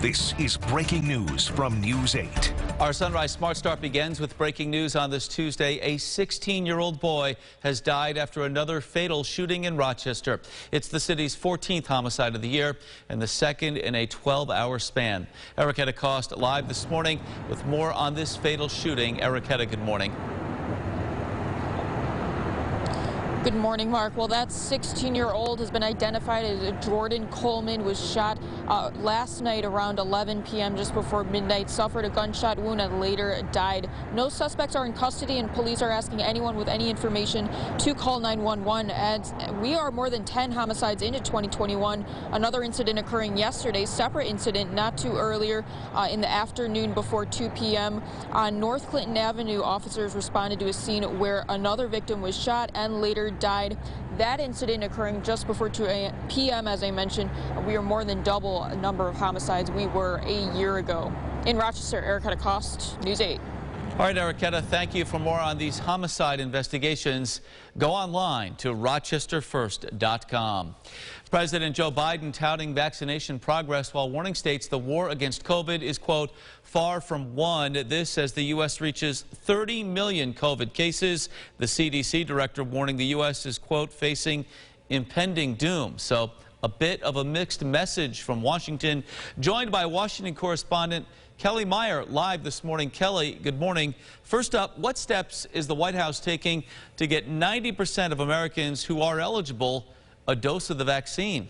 This is breaking news from News 8. Our Sunrise Smart Start begins with breaking news on this Tuesday. A 16-year-old boy has died after another fatal shooting in Rochester. It's the city's 14th homicide of the year and the second in a 12-hour span. Erica Cost live this morning with more on this fatal shooting. Erica, good morning. Good morning, Mark. Well, that 16-year-old has been identified as Jordan Coleman, was shot last night around 11 p.m. just before midnight, suffered a gunshot wound and later died. No suspects are in custody, and police are asking anyone with any information to call 911. As we are more than 10 homicides into 2021. Another incident occurring yesterday, separate incident not too earlier in the afternoon before 2 p.m. On North Clinton Avenue, officers responded to a scene where another victim was shot and later died. That incident occurring just before 2 p.m. as I mentioned. We are more than double the number of homicides we were a year ago. In Rochester, Erica Cost, News 8. All right, Erica, thank you. For more on these homicide investigations, go online to rochesterfirst.com. President Joe Biden touting vaccination progress while warning states the war against COVID is, quote, far from won. This as the U.S. reaches 30 million COVID cases. The CDC director warning the U.S. is, quote, facing impending doom. So a bit of a mixed message from Washington. Joined by Washington correspondent Kelly Meyer live this morning. Kelly, good morning. First up, what steps is the White House taking to get 90% of Americans who are eligible a dose of the vaccine?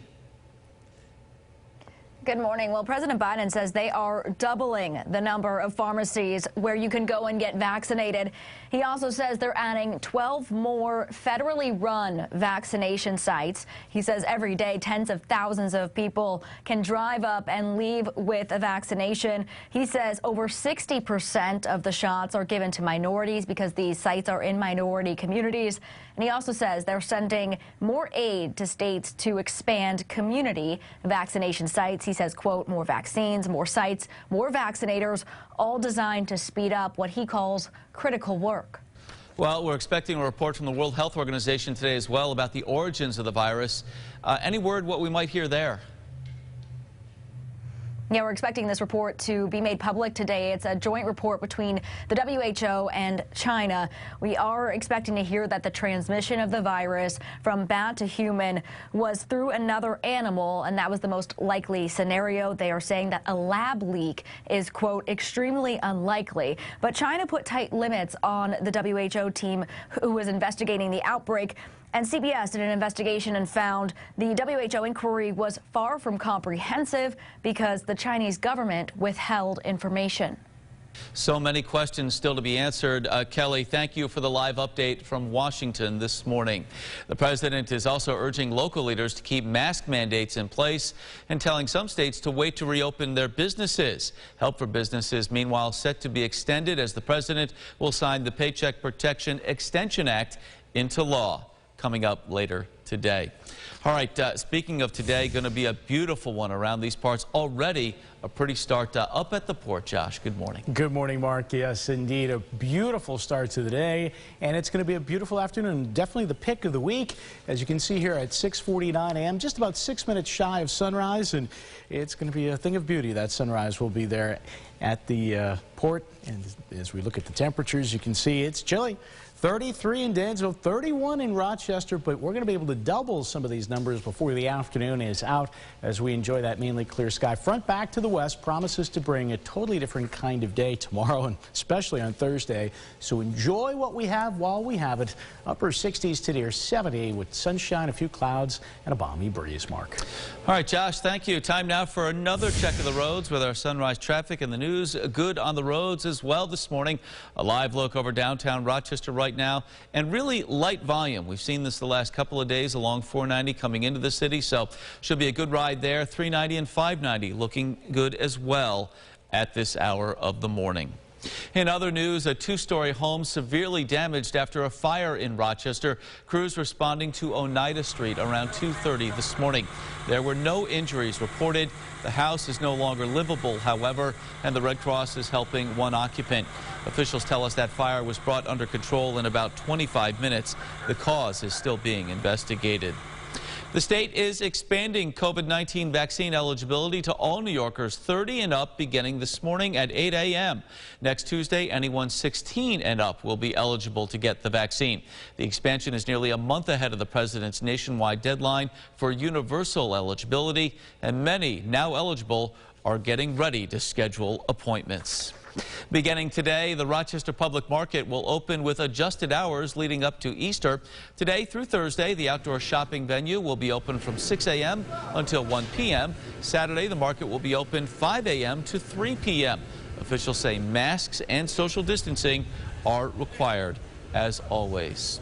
Good morning. Well, President Biden says they are doubling the number of pharmacies where you can go and get vaccinated. He also says they're adding 12 more federally run vaccination sites. He says every day tens of thousands of people can drive up and leave with a vaccination. He says over 60% of the shots are given to minorities because these sites are in minority communities. And he also says they're sending more aid to states to expand community vaccination sites. He says, quote, more vaccines, more sites, more vaccinators, all designed to speed up what he calls critical work. Well, we're expecting a report from the World Health Organization today as well about the origins of the virus. Any word what we might hear there? Yeah, we're expecting this report to be made public today. It's a joint report between the WHO and China. We are expecting to hear that the transmission of the virus from bat to human was through another animal, and that was the most likely scenario. They are saying that a lab leak is, quote, extremely unlikely. But China put tight limits on the WHO team who was investigating the outbreak. And CBS did an investigation and found the WHO inquiry was far from comprehensive because the Chinese government withheld information. So many questions still to be answered. Kelly, thank you for the live update from Washington this morning. The president is also urging local leaders to keep mask mandates in place and telling some states to wait to reopen their businesses. Help for businesses, meanwhile, set to be extended as the president will sign the Paycheck Protection Extension Act into law. Coming up later today. All right, speaking of today, going to be a beautiful one around these parts. Already a pretty start up at the port. Josh, good morning. Good morning, Mark. Yes, indeed, a beautiful start to the day, and it's going to be a beautiful afternoon. Definitely the pick of the week, as you can see here at 6:49 a.m., just about 6 minutes shy of sunrise, and it's going to be a thing of beauty. That sunrise will be there at the port, and as we look at the temperatures, you can see it's chilly. 33 in Dansville, 31 in Rochester, but we're going to be able to double some of these numbers before the afternoon is out as we enjoy that mainly clear sky. Front back to the west promises to bring a totally different kind of day tomorrow and especially on Thursday. So enjoy what we have while we have it. Upper 60s today or 70 with sunshine, a few clouds, and a balmy breeze, Mark. All right, Josh, thank you. Time now for another check of the roads with our sunrise traffic and the news. Good on the roads as well this morning. A live look over downtown Rochester right now, and really light volume. We've seen this the last couple of days along 490 coming into the city, so should be a good ride there. 390 and 590 looking good as well at this hour of the morning. In other news, a two-story home severely damaged after a fire in Rochester. Crews responding to Oneida Street around 2:30 this morning. There were no injuries reported. The house is no longer livable, however, and the Red Cross is helping one occupant. Officials tell us that fire was brought under control in about 25 minutes. The cause is still being investigated. The state is expanding COVID-19 vaccine eligibility to all New Yorkers 30 and up beginning this morning at 8 a.m. Next Tuesday, anyone 16 and up will be eligible to get the vaccine. The expansion is nearly a month ahead of the president's nationwide deadline for universal eligibility, and many now eligible are getting ready to schedule appointments. Beginning today, the Rochester Public Market will open with adjusted hours leading up to Easter. Today through Thursday, the outdoor shopping venue will be open from 6 a.m. until 1 p.m. Saturday, the market will be open 5 a.m. to 3 p.m. Officials say masks and social distancing are required as always.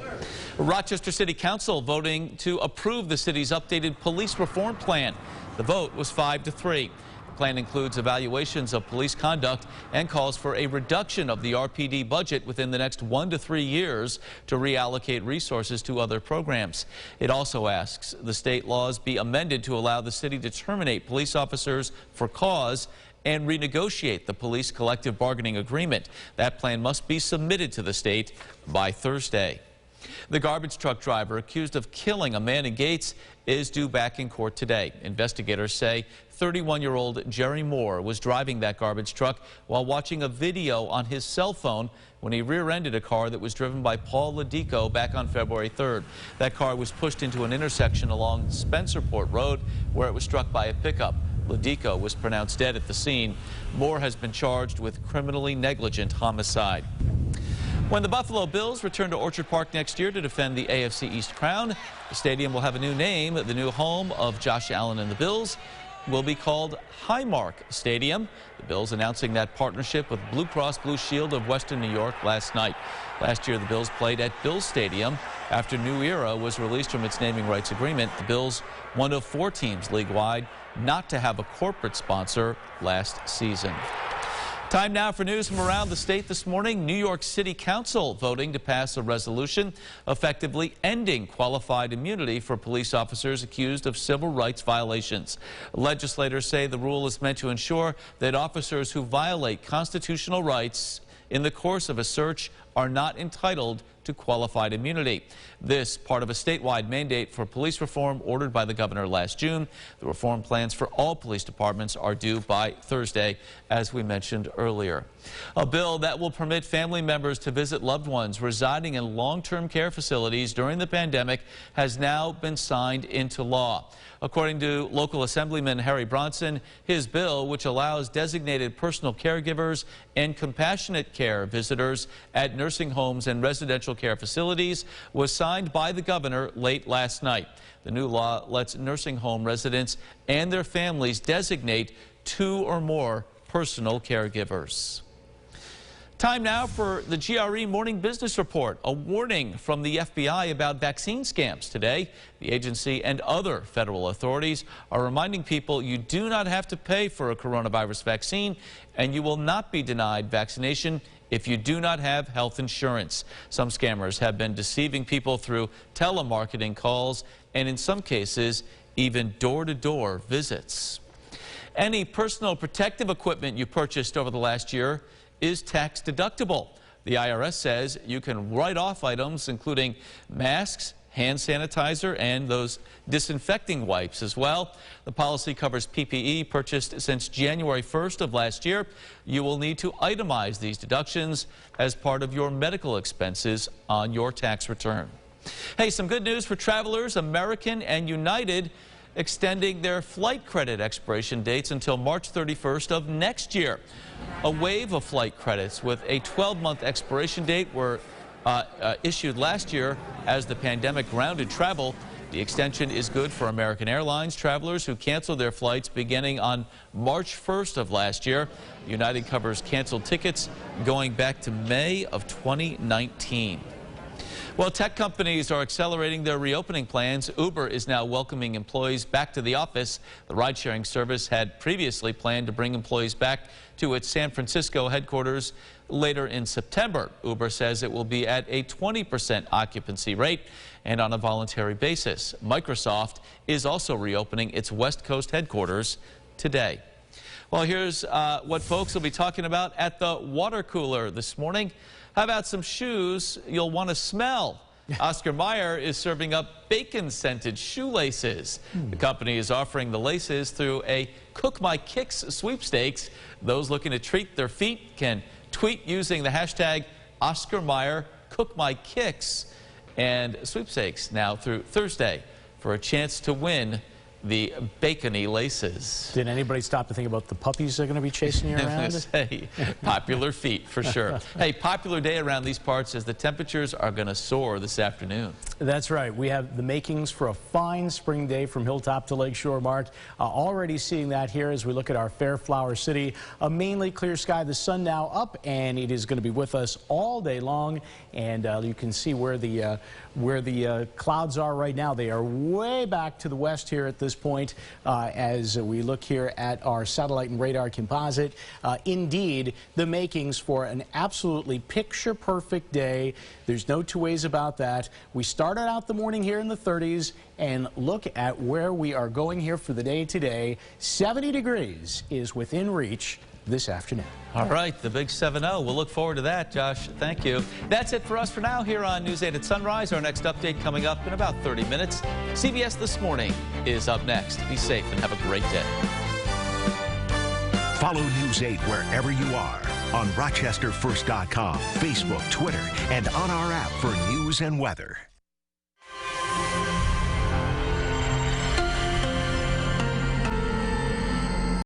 Rochester City Council voting to approve the city's updated police reform plan. The vote was 5-3. The plan includes evaluations of police conduct and calls for a reduction of the RPD budget within the next 1 to 3 years to reallocate resources to other programs. It also asks the state laws be amended to allow the city to terminate police officers for cause and renegotiate the police collective bargaining agreement. That plan must be submitted to the state by Thursday. The garbage truck driver accused of killing a man in Gates is due back in court today. Investigators say 31-year-old Jerry Moore was driving that garbage truck while watching a video on his cell phone when he rear-ended a car that was driven by Paul Ladico back on February 3rd. That car was pushed into an intersection along Spencerport Road where it was struck by a pickup. Ladico was pronounced dead at the scene. Moore has been charged with criminally negligent homicide. When the Buffalo Bills return to Orchard Park next year to defend the AFC East crown, the stadium will have a new name. The new home of Josh Allen and the Bills will be called Highmark Stadium. The Bills announcing that partnership with Blue Cross Blue Shield of Western New York last night. Last year, the Bills played at Bills Stadium. After New Era was released from its naming rights agreement, the Bills, one of 4 teams league-wide not to have a corporate sponsor last season. Time now for news from around the state this morning. New York City Council voting to pass a resolution effectively ending qualified immunity for police officers accused of civil rights violations. Legislators say the rule is meant to ensure that officers who violate constitutional rights in the course of a search are not entitled to qualified immunity. This part of a statewide mandate for police reform ordered by the governor last June. The reform plans for all police departments are due by Thursday, as we mentioned earlier. A bill that will permit family members to visit loved ones residing in long-term care facilities during the pandemic has now been signed into law. According to local Assemblyman Harry Bronson, his bill, which allows designated personal caregivers and compassionate care visitors at nursing homes and residential care facilities, was signed by the governor late last night. The new law lets nursing home residents and their families designate 2 or more personal caregivers. Time now for the GRE Morning Business Report. A warning from the FBI about vaccine scams today. The agency and other federal authorities are reminding people you do not have to pay for a coronavirus vaccine, and you will not be denied vaccination if you do not have health insurance. Some scammers have been deceiving people through telemarketing calls and in some cases even door-to-door visits. Any personal protective equipment you purchased over the last year is tax deductible. The IRS says you can write off items including masks, hand sanitizer, and those disinfecting wipes as well. The policy covers PPE purchased since January 1st of last year. You will need to itemize these deductions as part of your medical expenses on your tax return. Hey, some good news for travelers. American and United extending their flight credit expiration dates until March 31st of next year. A wave of flight credits with a 12-month expiration date were issued last year as the pandemic grounded travel. The extension is good for American Airlines travelers who canceled their flights beginning on March 1st of last year. United covers canceled tickets going back to May of 2019. Well, tech companies are accelerating their reopening plans. Uber is now welcoming employees back to the office. The ride-sharing service had previously planned to bring employees back to its San Francisco headquarters later in September. Uber says it will be at a 20% occupancy rate and on a voluntary basis. Microsoft is also reopening its West Coast headquarters today. Well, here's what folks will be talking about at the water cooler this morning. How about some shoes you'll want to smell? Oscar Mayer is serving up bacon-scented shoelaces. The company is offering the laces through a Cook My Kicks sweepstakes. Those looking to treat their feet can tweet using the hashtag Oscar Mayer Cook My Kicks. And sweepstakes now through Thursday for a chance to win the bacony laces. Did anybody stop to think about the puppies that are going to be chasing you around? Say, popular feet for sure. Hey, popular day around these parts as the temperatures are going to soar this afternoon. That's right. We have the makings for a fine spring day from hilltop to lakeshore, Mark. Already seeing that here as we look at our fair flower city. A mainly clear sky, the sun now up, and it is going to be with us all day long. And you can see where the clouds are right now. They are way back to the west here at this point as we look here at our satellite and radar composite. Indeed, the makings for an absolutely picture-perfect day. There's no two ways about that. We started out the morning here in the 30s, and look at where we are going here for the day today. 70 degrees is within reach this afternoon. All right, the big 7-0. We'll look forward to that, Josh. Thank you. That's it for us for now here on News 8 at Sunrise. Our next update coming up in about 30 minutes. CBS This Morning is up next. Be safe and have a great day. Follow News 8 wherever you are on RochesterFirst.com, Facebook, Twitter, and on our app for news and weather.